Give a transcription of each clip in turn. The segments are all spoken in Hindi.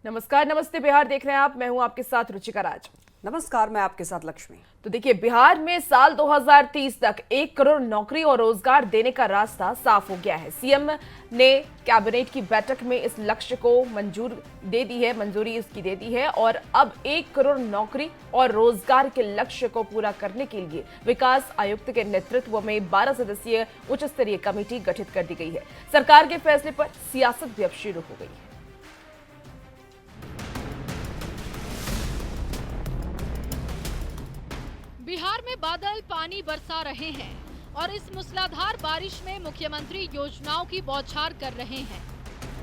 नमस्कार, नमस्ते बिहार देख रहे हैं आप। मैं हूं आपके साथ रुचिका राज। नमस्कार, मैं आपके साथ लक्ष्मी। तो देखिए, बिहार में साल 2030 तक 1 करोड़ नौकरी और रोजगार देने का रास्ता साफ हो गया है। सीएम ने कैबिनेट की बैठक में इस लक्ष्य को मंजूरी इसकी दे दी है और अब 1 करोड़ नौकरी और रोजगार के लक्ष्य को पूरा करने के लिए विकास आयुक्त के नेतृत्व में 12 सदस्यीय उच्च स्तरीय कमेटी गठित कर दी गई है। सरकार के फैसले पर सियासत भी अब शुरू हो गई है। बिहार में बादल पानी बरसा रहे हैं और इस मूसलाधार बारिश में मुख्यमंत्री योजनाओं की बौछार कर रहे हैं।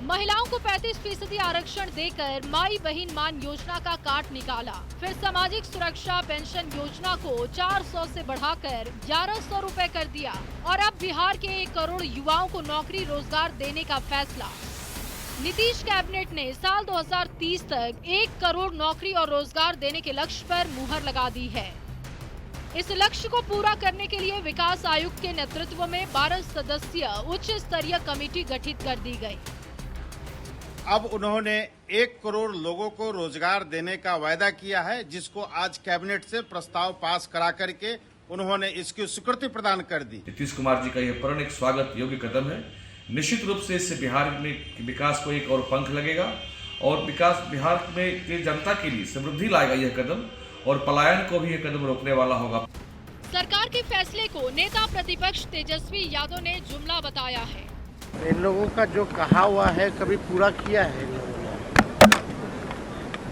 महिलाओं को 35% आरक्षण देकर माई बहन मान योजना का काट निकाला। फिर सामाजिक सुरक्षा पेंशन योजना को 400 से बढ़ाकर 1100 रुपए कर दिया और अब बिहार के 1 करोड़ युवाओं को नौकरी रोजगार देने का फैसला। नीतीश कैबिनेट ने साल 2030 तक 1 करोड़ नौकरी और रोजगार देने के लक्ष्य पर मुहर लगा दी है। इस लक्ष्य को पूरा करने के लिए विकास आयुक्त के नेतृत्व में 12 सदस्यीय उच्च स्तरीय कमेटी गठित कर दी गई। अब उन्होंने 1 करोड़ लोगों को रोजगार देने का वायदा किया है, जिसको आज कैबिनेट से प्रस्ताव पास करा करके उन्होंने इसकी स्वीकृति प्रदान कर दी। नीतीश कुमार जी का यह प्रण एक स्वागत योग्य कदम है। निश्चित रूप से इससे बिहार में विकास को एक और पंख लगेगा और विकास बिहार में की जनता के लिए समृद्धि लाएगा यह कदम, और पलायन को भी यह कदम रोकने वाला होगा। सरकार के फैसले को नेता प्रतिपक्ष तेजस्वी यादव ने जुमला बताया है। इन लोगों का जो कहा हुआ है कभी पूरा किया है इन लोगों ने?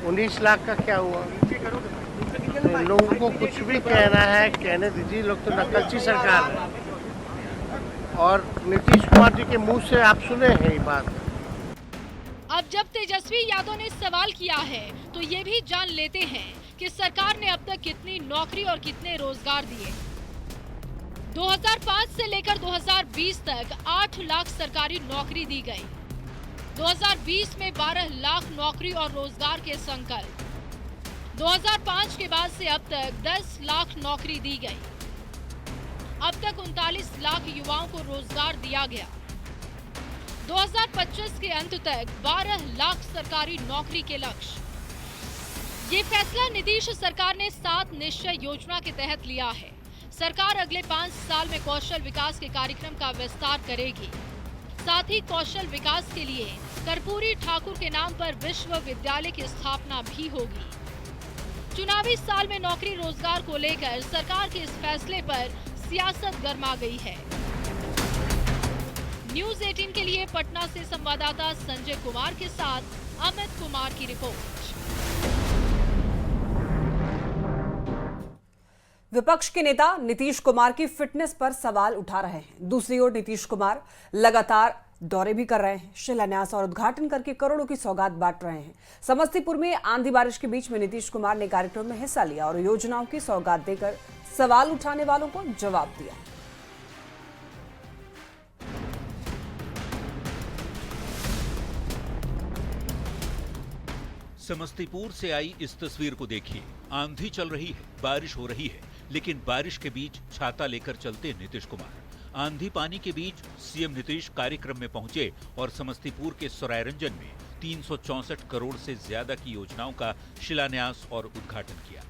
19 लाख का क्या हुआ? तो इन लोगों को कुछ भी कहना है कहने दीजिए। लोग तो नकलची सरकार है और नीतीश कुमार जी के मुंह से आप सुने हैं ये बात। अब जब तेजस्वी यादव ने सवाल किया है तो ये भी जान लेते हैं कि सरकार ने अब तक कितनी नौकरी और कितने रोजगार दिए। 2005 से लेकर 2020 तक 8 लाख सरकारी नौकरी दी गई। 2020 में 12 लाख नौकरी और रोजगार के संकल्प। 2005 के बाद से अब तक 10 लाख नौकरी दी गई। अब तक 39 लाख युवाओं को रोजगार दिया गया। 2025 के अंत तक 12 लाख सरकारी नौकरी के लक्ष्य। ये फैसला नीतीश सरकार ने 7 निश्चय योजना के तहत लिया है। सरकार अगले 5 साल में कौशल विकास के कार्यक्रम का विस्तार करेगी। साथ ही कौशल विकास के लिए कर्पूरी ठाकुर के नाम पर विश्वविद्यालय की स्थापना भी होगी। चुनावी साल में नौकरी रोजगार को लेकर सरकार के इस फैसले पर सियासत गर्मा गई है। न्यूज़ 18 के लिए पटना से संवाददाता संजय कुमार के साथ अमित कुमार की रिपोर्ट। विपक्ष के नेता नीतीश कुमार की फिटनेस पर सवाल उठा रहे हैं। दूसरी ओर नीतीश कुमार लगातार दौरे भी कर रहे हैं, शिलान्यास और उद्घाटन करके करोड़ों की सौगात बांट रहे हैं। समस्तीपुर में आंधी बारिश के बीच में नीतीश कुमार ने कार्यक्रम में हिस्सा लिया और योजनाओं की सौगात देकर सवाल उठाने वालों को जवाब दिया। समस्तीपुर से आई इस तस्वीर को देखिए। आंधी चल रही है, बारिश हो रही है, लेकिन बारिश के बीच छाता लेकर चलते नीतीश कुमार। आंधी पानी के बीच सीएम नीतीश कार्यक्रम में पहुंचे और समस्तीपुर के सरायरंजन में 364 करोड़ से ज्यादा की योजनाओं का शिलान्यास और उद्घाटन किया।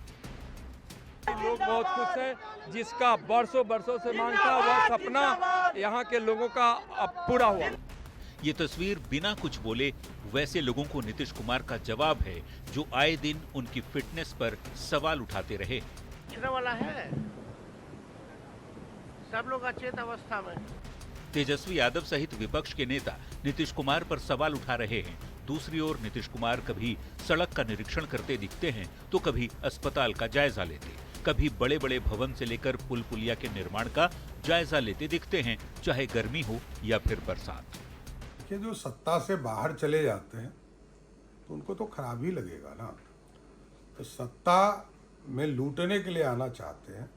लोग बहुत खुश हैं, जिसका बरसों बरसों से मांग था वह सपना यहाँ के लोगों का अब पूरा हुआ। ये तस्वीर बिना कुछ बोले वैसे लोगों को नीतीश कुमार का जवाब है जो आए दिन उनकी फिटनेस पर सवाल उठाते रहे। वाला है, सब लोग अचेत अवस्था में। तेजस्वी यादव सहित विपक्ष के नेता नीतीश कुमार पर सवाल उठा रहे हैं। दूसरी ओर नीतीश कुमार कभी सड़क का निरीक्षण करते दिखते हैं तो कभी अस्पताल का जायजा लेते, कभी बड़े बड़े भवन से लेकर पुल पुलिया के निर्माण का जायजा लेते दिखते हैं, चाहे गर्मी हो या फिर बरसात। जो सत्ता से बाहर चले जाते हैं तो उनको तो खराब ही लगेगा ना। तो सत्ता में लूटने के लिए आना चाहते हैं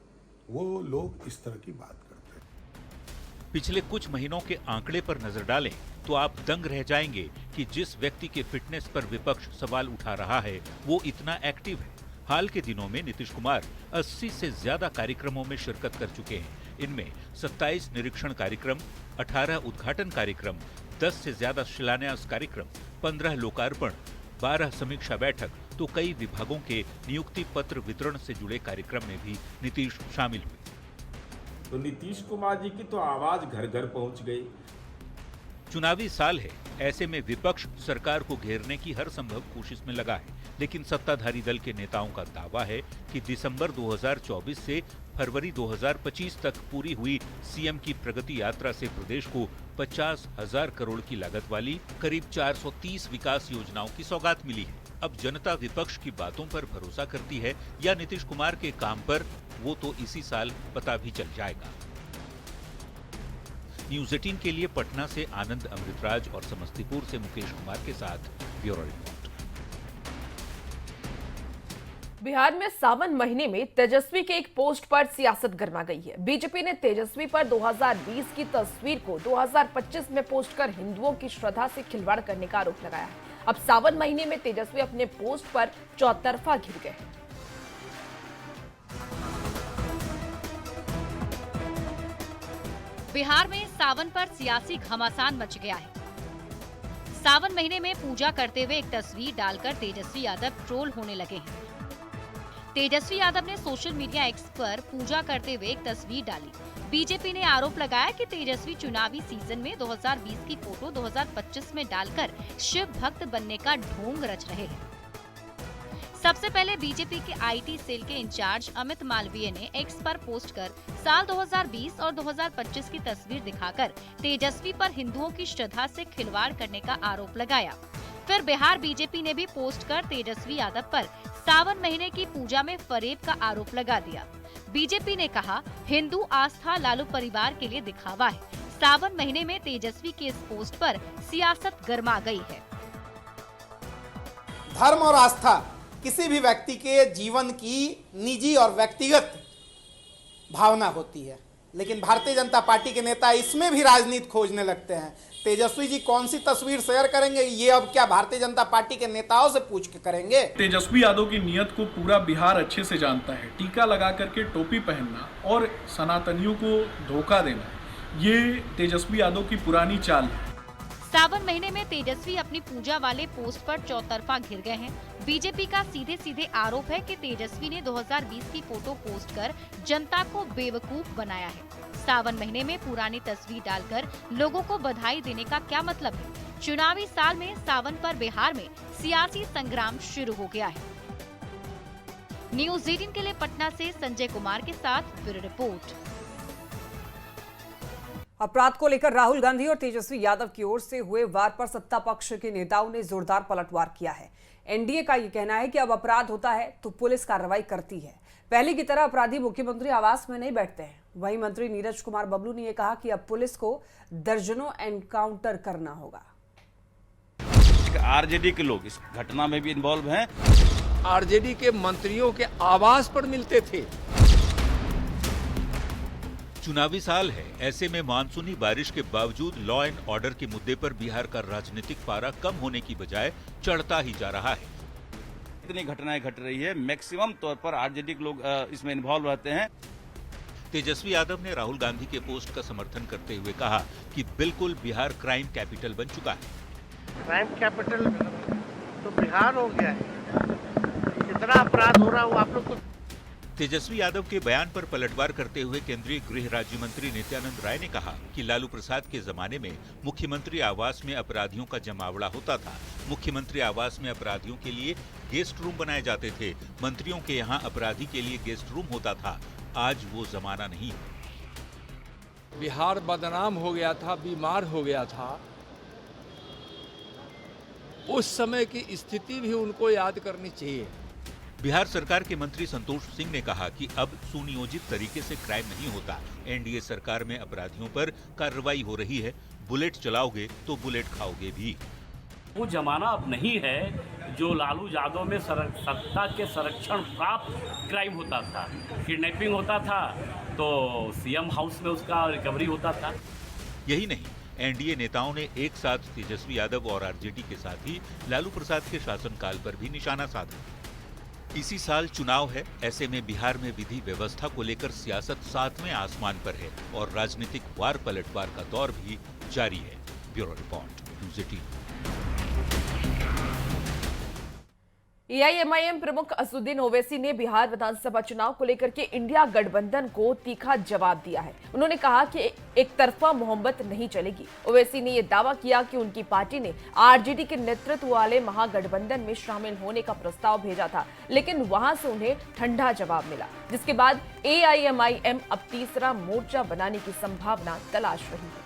वो लोग इस तरह की बात करते हैं। पिछले कुछ महीनों के आंकड़े पर नजर डालें तो आप दंग रह जाएंगे कि जिस व्यक्ति के फिटनेस पर विपक्ष सवाल उठा रहा है वो इतना एक्टिव है। हाल के दिनों में नीतीश कुमार 80 से ज्यादा कार्यक्रमों में शिरकत कर चुके हैं। इनमें 27 निरीक्षण कार्यक्रम, 18 उद्घाटन कार्यक्रम, 10 से ज्यादा शिलान्यास कार्यक्रम, 15 लोकार्पण, 12 समीक्षा बैठक तो कई विभागों के नियुक्ति पत्र वितरण से जुड़े कार्यक्रम में भी नीतीश शामिल हुए। तो नीतीश कुमार जी की तो आवाज घर घर पहुंच गई। चुनावी साल है, ऐसे में विपक्ष सरकार को घेरने की हर संभव कोशिश में लगा है, लेकिन सत्ताधारी दल के नेताओं का दावा है कि दिसंबर 2024 से फरवरी 2025 तक पूरी हुई सीएम की प्रगति यात्रा से प्रदेश को 50,000 करोड़ की लागत वाली करीब 430 विकास योजनाओं की सौगात मिली है। अब जनता विपक्ष की बातों पर भरोसा करती है या नीतीश कुमार के काम पर, वो तो इसी साल पता भी चल जाएगा। न्यूज 18 के लिए पटना से आनंद अमृतराज और समस्तीपुर से मुकेश कुमार के साथ ब्यूरो रिपोर्ट। बिहार में सावन महीने में तेजस्वी के एक पोस्ट पर सियासत गर्मा गई है। बीजेपी ने तेजस्वी पर 2020 की तस्वीर को 2025 में पोस्ट कर हिंदुओं की श्रद्धा से खिलवाड़ करने का आरोप लगाया है। अब सावन महीने में तेजस्वी अपने पोस्ट पर चौतरफा घिर गए हैं। बिहार में सावन पर सियासी घमासान मच गया है। सावन महीने में पूजा करते हुए एक तस्वीर डालकर तेजस्वी यादव ट्रोल होने लगे हैं। तेजस्वी यादव ने सोशल मीडिया एक्स पर पूजा करते हुए एक तस्वीर डाली। बीजेपी ने आरोप लगाया कि तेजस्वी चुनावी सीजन में 2020 की फोटो 2025 में डालकर शिव भक्त बनने का ढोंग रच रहे हैं। सबसे पहले बीजेपी के आईटी सेल के इंचार्ज अमित मालवीय ने एक्स पर पोस्ट कर साल 2020 और 2025 की तस्वीर दिखाकर तेजस्वी पर हिंदुओं की श्रद्धा से खिलवाड़ करने का आरोप लगाया। फिर बिहार बीजेपी ने भी पोस्ट कर तेजस्वी यादव पर सावन महीने की पूजा में फरेब का आरोप लगा दिया। बीजेपी ने कहा, हिंदू आस्था लालू परिवार के लिए दिखावा है। सावन महीने में तेजस्वी के इस पोस्ट पर सियासत गर्मा गई है। धर्म और आस्था किसी भी व्यक्ति के जीवन की निजी और व्यक्तिगत भावना होती है, लेकिन भारतीय जनता पार्टी के नेता इसमें भी राजनीति खोजने लगते हैं। तेजस्वी जी कौन सी तस्वीर शेयर करेंगे, ये अब क्या भारतीय जनता पार्टी के नेताओं से पूछ के करेंगे? तेजस्वी यादव की नीयत को पूरा बिहार अच्छे से जानता है। टीका लगा करके टोपी पहनना और सनातनियों को धोखा देना, ये तेजस्वी यादव की पुरानी चाल है। सावन महीने में तेजस्वी अपनी पूजा वाले पोस्ट पर चौतरफा घिर गए हैं। बीजेपी का सीधे सीधे आरोप है कि तेजस्वी ने 2020 की फोटो पोस्ट कर जनता को बेवकूफ बनाया है। सावन महीने में पुरानी तस्वीर डालकर लोगों को बधाई देने का क्या मतलब है? चुनावी साल में सावन पर बिहार में सियासी संग्राम शुरू हो गया है। न्यूज 18 के लिए पटना से संजय कुमार के साथ ब्यूरो रिपोर्ट। अपराध को लेकर राहुल गांधी और तेजस्वी यादव की ओर से हुए वार पर सत्ता पक्ष के नेताओं ने जोरदार पलटवार किया है। एनडीए का ये कहना है कि अब अपराध होता है तो पुलिस कार्रवाई करती है। पहले की तरह अपराधी मुख्यमंत्री आवास में नहीं बैठते हैं। वहीं मंत्री नीरज कुमार बबलू ने यह कहा कि अब पुलिस को दर्जनों एनकाउंटर करना होगा। आरजेडी के लोग इस घटना में भी इन्वॉल्व हैं। आरजेडी के मंत्रियों के आवास पर मिलते थे। चुनावी साल है, ऐसे में मानसूनी बारिश के बावजूद लॉ एंड ऑर्डर के मुद्दे पर बिहार का राजनीतिक पारा कम होने की बजाय चढ़ता ही जा रहा है। इतनी घटनाएं घट रही है, मैक्सिमम तौर पर आरजेडी के लोग इसमें इन्वॉल्व रहते हैं। तेजस्वी यादव ने राहुल गांधी के पोस्ट का समर्थन करते हुए कहा कि बिल्कुल बिहार क्राइम कैपिटल बन चुका है। क्राइम कैपिटल तो बिहार हो गया है। कितना अपराध हो रहा है वो आप लोग को। तेजस्वी यादव के बयान पर पलटवार करते हुए केंद्रीय गृह राज्य मंत्री नित्यानंद राय ने कहा कि लालू प्रसाद के जमाने में मुख्यमंत्री आवास में अपराधियों का जमावड़ा होता था। मुख्यमंत्री आवास में अपराधियों के लिए गेस्ट रूम बनाए जाते थे। मंत्रियों के यहाँ अपराधी के लिए गेस्ट रूम होता था। आज वो जमाना नहीं है। बिहार बदनाम हो गया था, बीमार हो गया था। उस समय की स्थिति भी उनको याद करनी चाहिए। बिहार सरकार के मंत्री संतोष सिंह ने कहा कि अब सुनियोजित तरीके से क्राइम नहीं होता। एनडीए सरकार में अपराधियों पर कार्रवाई हो रही है। बुलेट चलाओगे तो बुलेट खाओगे भी। वो जमाना अब नहीं है जो लालू यादव में सत्ता के संरक्षण प्राप्त क्राइम होता था। किडनैपिंग होता था तो सीएम हाउस में उसका रिकवरी होता था। यही नहीं, एनडीए नेताओं ने एक साथ तेजस्वी यादव और आरजेडी के साथ ही लालू प्रसाद के शासनकाल पर भी निशाना साधा। इसी साल चुनाव है, ऐसे में बिहार में विधि व्यवस्था को लेकर सियासत सातवें आसमान पर है और राजनीतिक वार पलटवार का दौर भी जारी है। Bureau report, news 18। एआईएमआईएम प्रमुख असदुद्दीन ओवैसी ने बिहार विधानसभा चुनाव को लेकर के इंडिया गठबंधन को तीखा जवाब दिया है। उन्होंने कहा कि एक तरफा मोहब्बत नहीं चलेगी। ओवैसी ने यह दावा किया कि उनकी पार्टी ने आरजेडी के नेतृत्व वाले महागठबंधन में शामिल होने का प्रस्ताव भेजा था, लेकिन वहां से उन्हें ठंडा जवाब मिला, जिसके बाद एआईएमआईएम अब तीसरा मोर्चा बनाने की संभावना तलाश रही है।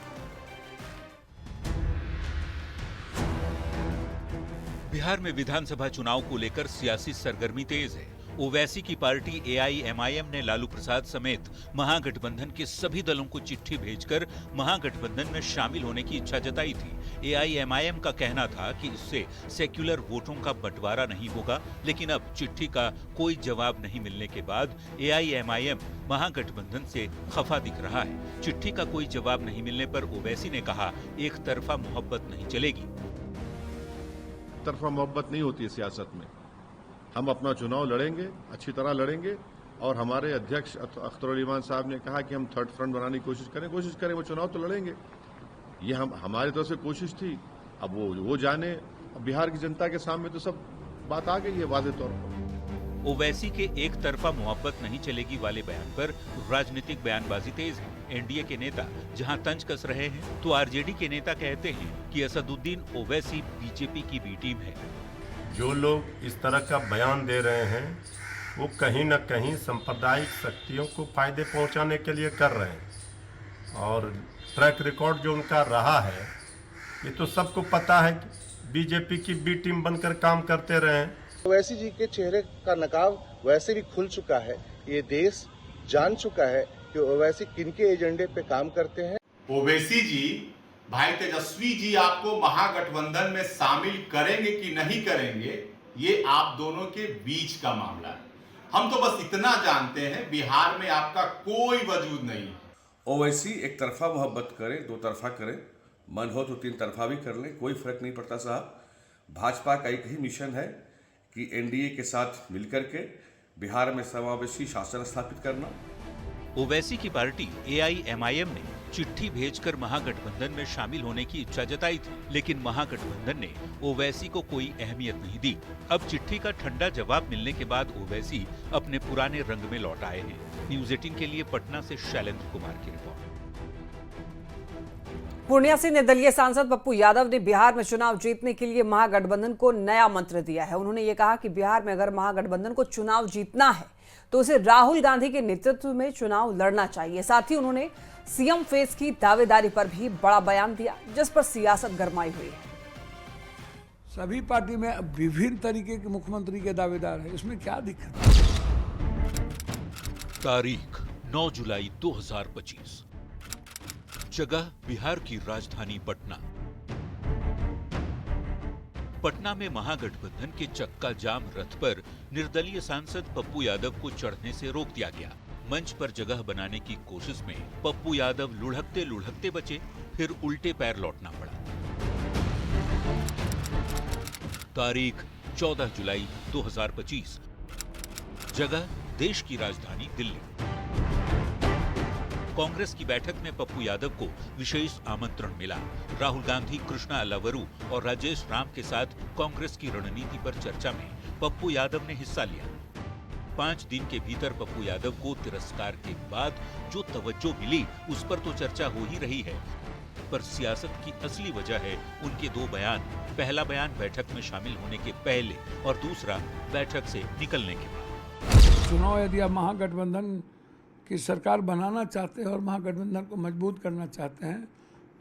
बिहार में विधानसभा चुनाव को लेकर सियासी सरगर्मी तेज है। ओवैसी की पार्टी एआईएमआईएम ने लालू प्रसाद समेत महागठबंधन के सभी दलों को चिट्ठी भेजकर महागठबंधन में शामिल होने की इच्छा जताई थी। एआईएमआईएम का कहना था कि इससे सेक्युलर वोटों का बंटवारा नहीं होगा, लेकिन अब चिट्ठी का कोई जवाब नहीं मिलने के बाद एआईएमआईएम महागठबंधन से खफा दिख रहा है। चिट्ठी का कोई जवाब नहीं मिलने पर ओवैसी ने कहा, एक तरफा मोहब्बत नहीं चलेगी। तरफा मोहब्बत नहीं होती है सियासत में। हम अपना चुनाव लड़ेंगे, अच्छी तरह लड़ेंगे, और हमारे अध्यक्ष अख्तर ईमान साहब ने कहा कि हम थर्ड फ्रंट बनाने की कोशिश करें, वो चुनाव तो लड़ेंगे। ये हमारी तरफ से कोशिश थी। अब वो जाने, अब बिहार की जनता के सामने तो सब बात आ गई है वाज़ेह तौर पर। ओवैसी के एक तरफा मोहब्बत नहीं चलेगी वाले बयान पर राजनीतिक बयानबाजी तेज है। एनडीए के नेता जहां तंज कस रहे हैं, तो आरजेडी के नेता कहते हैं कि असदुद्दीन ओवैसी बीजेपी की बी टीम है। जो लोग इस तरह का बयान दे रहे हैं, वो कहीं न कहीं सांप्रदायिक शक्तियों को फायदे पहुंचाने के लिए कर रहे हैं, और ट्रैक रिकॉर्ड जो उनका रहा है, ये तो सबको पता है कि बीजेपी की बी टीम बनकर काम करते रहे हैं। ओवैसी जी के चेहरे का नकाब वैसे भी खुल चुका है। ये देश जान चुका है कि ओवैसी किनके एजेंडे पे काम करते हैं। ओवैसी जी, भाई तेजस्वी जी आपको महागठबंधन में शामिल करेंगे कि नहीं करेंगे, ये आप दोनों के बीच का मामला है। हम तो बस इतना जानते हैं, बिहार में आपका कोई वजूद नहीं। ओवैसी एक तरफा मोहब्बत करे, दो तरफा करे, मन हो तो तीन तरफा भी कर ले, कोई फर्क नहीं पड़ता साहब। भाजपा का एक ही मिशन है कि एनडीए के साथ मिलकर के बिहार में समावेशी शासन स्थापित करना। ओवैसी की पार्टी एआईएमआईएम ने चिट्ठी भेजकर महागठबंधन में शामिल होने की इच्छा जताई थी, लेकिन महागठबंधन ने ओवैसी को कोई अहमियत नहीं दी। अब चिट्ठी का ठंडा जवाब मिलने के बाद ओवैसी अपने पुराने रंग में लौट आए हैं। न्यूज़ 18 के लिए पटना से शैलेंद्र कुमार की रिपोर्ट। पूर्णिया से निर्दलीय सांसद पप्पू यादव ने बिहार में चुनाव जीतने के लिए महागठबंधन को नया मंत्र दिया है। उन्होंने ये कहा कि बिहार में अगर महागठबंधन को चुनाव जीतना है तो उसे राहुल गांधी के नेतृत्व में चुनाव लड़ना चाहिए। साथ ही उन्होंने सीएम फेस की दावेदारी पर भी बड़ा बयान दिया, जिस पर सियासत गरमाई हुई है। सभी पार्टी में विभिन्न तरीके के मुख्यमंत्री के दावेदार है, इसमें क्या दिक्कत है? तारीख 9 जुलाई 2025, जगह बिहार की राजधानी पटना। पटना में महागठबंधन के चक्का जाम रथ पर निर्दलीय सांसद पप्पू यादव को चढ़ने से रोक दिया गया। मंच पर जगह बनाने की कोशिश में पप्पू यादव लुढ़कते लुढ़कते बचे, फिर उल्टे पैर लौटना पड़ा। तारीख 14 जुलाई 2025, जगह देश की राजधानी दिल्ली। कांग्रेस की बैठक में पप्पू यादव को विशेष आमंत्रण मिला। राहुल गांधी, कृष्णा अल्लावरू और राजेश राम के साथ कांग्रेस की रणनीति पर चर्चा में पप्पू यादव ने हिस्सा लिया। 5 दिन के भीतर पप्पू यादव को तिरस्कार के बाद जो तवज्जो मिली, उस पर तो चर्चा हो ही रही है, पर सियासत की असली वजह है उनके 2 बयान। पहला बयान बैठक में शामिल होने के पहले और दूसरा बैठक से निकलने के बाद। चुनाव यदि आप महागठबंधन की सरकार बनाना चाहते हैं और महागठबंधन को मजबूत करना चाहते हैं,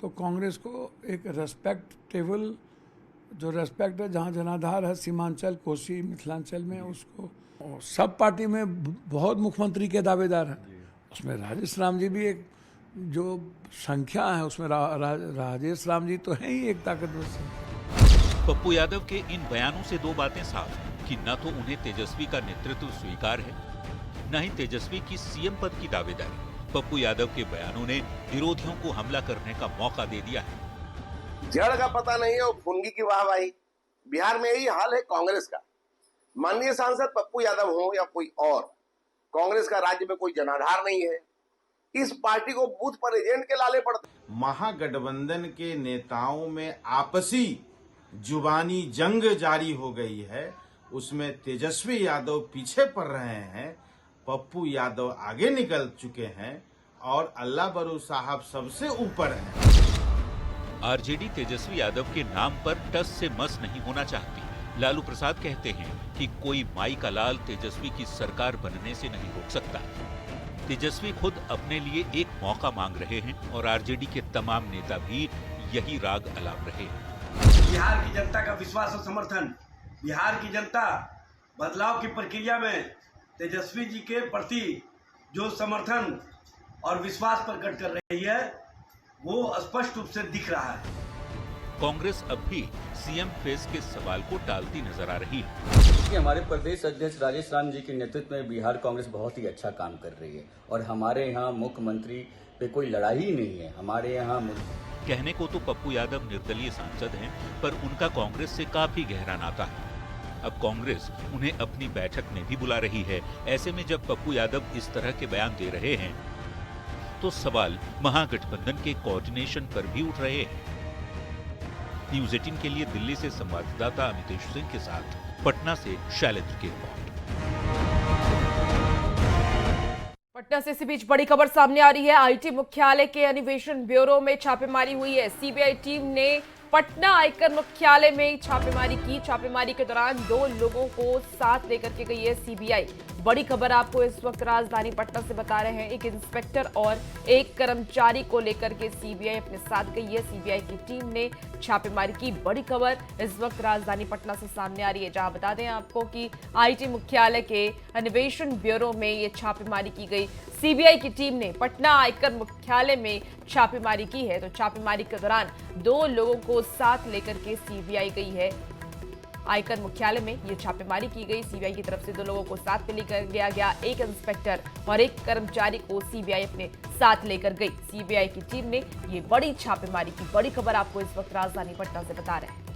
तो कांग्रेस को एक रेस्पेक्टेबल जो रेस्पेक्ट है, जहाँ जनाधार है सीमांचल, कोसी, मिथिलांचल में, उसको, और सब पार्टी में बहुत मुख्यमंत्री के दावेदार हैं। उसमें राजेश राम जी भी एक जो संख्या है, उसमें राजेश राम जी तो हैं ही एक ताकतवर संख्या। पप्पू यादव के इन बयानों से 2 बातें साफ कि न तो उन्हें तेजस्वी का नेतृत्व स्वीकार है, न ही तेजस्वी की सीएम पद की दावेदारी। पप्पू यादव के बयानों ने विरोधियों को हमला करने का मौका दे दिया है। जड़ का पता नहीं है और फुनगी की वाहवाही। बिहार में यही हाल है कांग्रेस का। माननीय सांसद पप्पू यादव हो या कोई और, कांग्रेस का राज्य में कोई जनाधार नहीं है। इस पार्टी को बूथ पर एजेंट के लाले पड़ते। महागठबंधन के नेताओं में आपसी जुबानी जंग जारी हो गई है उसमें तेजस्वी यादव पीछे पड़ रहे हैं, पप्पू यादव आगे निकल चुके हैं और अल्लाह बरू साहब सबसे ऊपर हैं। आरजेडी तेजस्वी यादव के नाम पर टस से मस नहीं होना चाहती। लालू प्रसाद कहते हैं कि कोई माई का लाल तेजस्वी की सरकार बनने से नहीं रोक सकता। तेजस्वी खुद अपने लिए एक मौका मांग रहे हैं और आरजेडी के तमाम नेता भी यही राग अलाप रहे हैं। बिहार की जनता का विश्वास और समर्थन, बिहार की जनता बदलाव की प्रक्रिया में तेजस्वी जी के प्रति जो समर्थन और विश्वास प्रकट कर रही है वो स्पष्ट रूप से दिख रहा है। कांग्रेस अब भी सीएम फेस के सवाल को टालती नजर आ रही है। हमारे प्रदेश अध्यक्ष राजेश राम जी के नेतृत्व में बिहार कांग्रेस बहुत ही अच्छा काम कर रही है और हमारे यहाँ मुख्यमंत्री पे कोई लड़ाई ही नहीं है। हमारे यहाँ कहने को तो पप्पू यादव निर्दलीय सांसद हैं, पर उनका कांग्रेस से काफी गहरा नाता है। अब कांग्रेस उन्हें अपनी बैठक में भी बुला रही है। ऐसे में जब पप्पू यादव इस तरह के बयान दे रहे हैं तो सवाल महागठबंधन के कोऑर्डिनेशन पर भी उठ रहे हैं। न्यूज़ 18 के लिए दिल्ली से संवाददाता अमितेश सिंह के साथ पटना से शैलेंद्र की रिपोर्ट। पटना से इसी बीच बड़ी खबर सामने आ रही है। आईटी मुख्यालय के अन्वेषण ब्यूरो में छापेमारी हुई है। सीबीआई टीम ने पटना आयकर मुख्यालय में छापेमारी की। छापेमारी के दौरान 2 लोगों को साथ लेकर के गई है सीबीआई। बड़ी खबर आपको इस वक्त राजधानी पटना से बता रहे हैं। एक इंस्पेक्टर और एक कर्मचारी को लेकर के सीबीआई अपने साथ गई है। सीबीआई की टीम ने छापेमारी की। बड़ी खबर इस वक्त राजधानी पटना से सामने आ रही है, जहां बता दें आपको कि आईटी मुख्यालय के अन्वेषण ब्यूरो में ये छापेमारी की गई। सीबीआई की टीम ने पटना आयकर मुख्यालय में छापेमारी की है। तो छापेमारी के दौरान 2 लोगों को साथ लेकर के सीबीआई गई है। आयकर मुख्यालय में ये छापेमारी की गई। सीबीआई की तरफ से 2 लोगों को साथ में लेकर गया। एक इंस्पेक्टर और एक कर्मचारी को सीबीआई अपने साथ लेकर गई। सीबीआई की टीम ने ये बड़ी छापेमारी की। बड़ी खबर आपको इस वक्त राजधानी पटना से बता रहे हैं।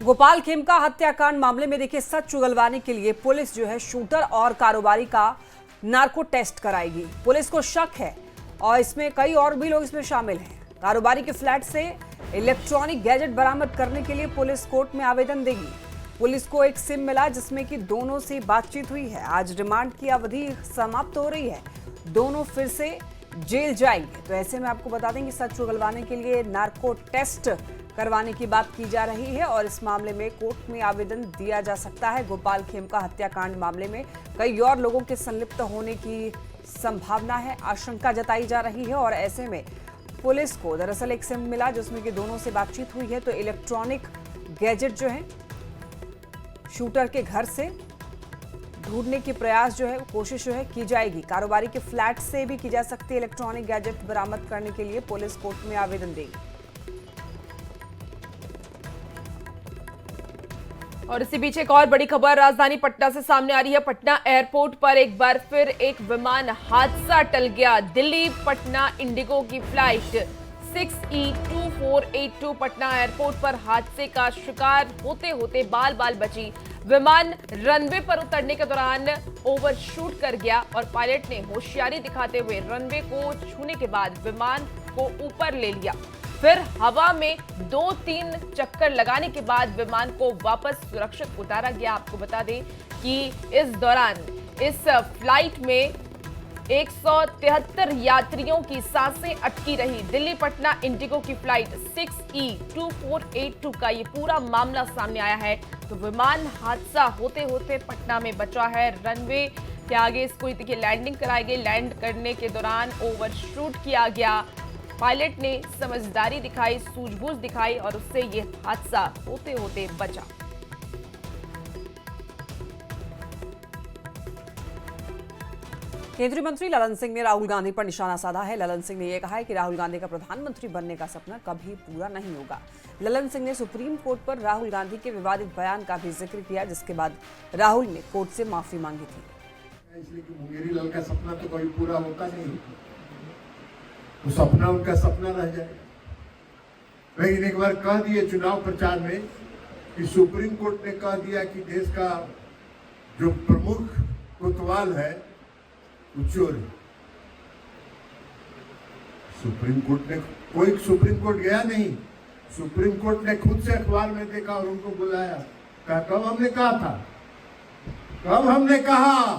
गोपाल खेमका हत्याकांड मामले में देखिए सच उगलवाने के लिए पुलिस जो है शूटर और कारोबारी का नार्को टेस्ट कराएगी। पुलिस को शक है और इसमें कई और भी लोग इसमें शामिल हैं। कारोबारी के फ्लैट से इलेक्ट्रॉनिक गैजेट बरामद करने के लिए पुलिस कोर्ट में आवेदन देगी। पुलिस को एक सिम मिला जिसमें कि दोनों से बातचीत हुई है। आज रिमांड की अवधि समाप्त हो रही है। दोनों फिर से जेल जाएंगे। तो ऐसे में आपको बता दें कि सच उगलवाने के लिए नार्को टेस्ट करवाने की बात की जा रही है और इस मामले में कोर्ट में आवेदन दिया जा सकता है। गोपाल खेमका हत्याकांड मामले में कई और लोगों के संलिप्त होने की संभावना है, आशंका जताई जा रही है और ऐसे में पुलिस को दरअसल एक सिम मिला जिसमें कि दोनों से बातचीत हुई है। तो इलेक्ट्रॉनिक गैजेट जो है शूटर के घर से ढूंढने की प्रयास जो है कोशिश जो है की जाएगी। कारोबारी के फ्लैट से भी की जा सकती है इलेक्ट्रॉनिक गैजेट बरामद करने के लिए पुलिस कोर्ट में आवेदन देगी। और इसी बीच एक और बड़ी खबर राजधानी पटना से सामने आ रही है। पटना एयरपोर्ट पर एक बार फिर एक विमान हादसा टल गया। दिल्ली पटना इंडिगो की फ्लाइट 6E2482 पटना एयरपोर्ट पर हादसे का शिकार होते होते बाल बाल बची। विमान रनवे पर उतरने के दौरान ओवरशूट कर गया और पायलट ने होशियारी दिखाते हुए रनवे को छूने के बाद विमान को ऊपर ले लिया। फिर हवा में 2-3 चक्कर लगाने के बाद विमान को वापस सुरक्षित उतारा गया। आपको बता दें कि इस दौरान इस फ्लाइट में 173 यात्रियों की सांसें अटकी रही। दिल्ली पटना इंडिगो की फ्लाइट 6E2482 का ये पूरा मामला सामने आया है। तो विमान हादसा होते होते पटना में बचा है। रनवे के आगे इसको देखिए लैंडिंग कराई गई। लैंड करने के दौरान ओवरशूट किया गया। पायलट ने समझदारी दिखाई, सूझबूझ दिखाई और उससे ये हादसा होते होते बचा। केंद्रीय मंत्री ललन सिंह ने राहुल गांधी पर निशाना साधा है। ललन सिंह ने यह कहा है कि राहुल गांधी का प्रधानमंत्री बनने का सपना कभी पूरा नहीं होगा। ललन सिंह ने सुप्रीम कोर्ट पर राहुल गांधी के विवादित बयान का भी जिक्र किया, जिसके बाद राहुल ने कोर्ट से माफी मांगी थी। इसलिए कि मुंगेरी लाल का सपना तो कभी पूरा होता नहीं, वो सपना उनका सपना रह जाएगा। लेकिन एक बार कह दिए चुनाव प्रचार में कि सुप्रीम कोर्ट ने कह दिया कि देश का जो प्रमुख कोतवाल है वो चोर है। सुप्रीम कोर्ट गया नहीं, सुप्रीम कोर्ट ने खुद से अखबार में देखा और उनको बुलाया, कहा कब हमने कहा था, कब हमने कहा,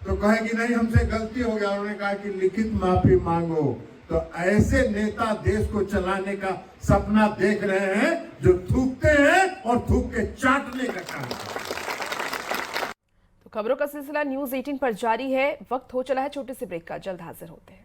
तो कहे कि नहीं हमसे गलती हो गया। उन्होंने कहा कि लिखित माफी मांगो। तो ऐसे नेता देश को चलाने का सपना देख रहे हैं जो थूकते हैं और थूक के चाटने का काम करते हैं। तो खबरों का सिलसिला न्यूज़ 18 पर जारी है। वक्त हो चला है छोटे से ब्रेक का, जल्द हाजिर होते हैं।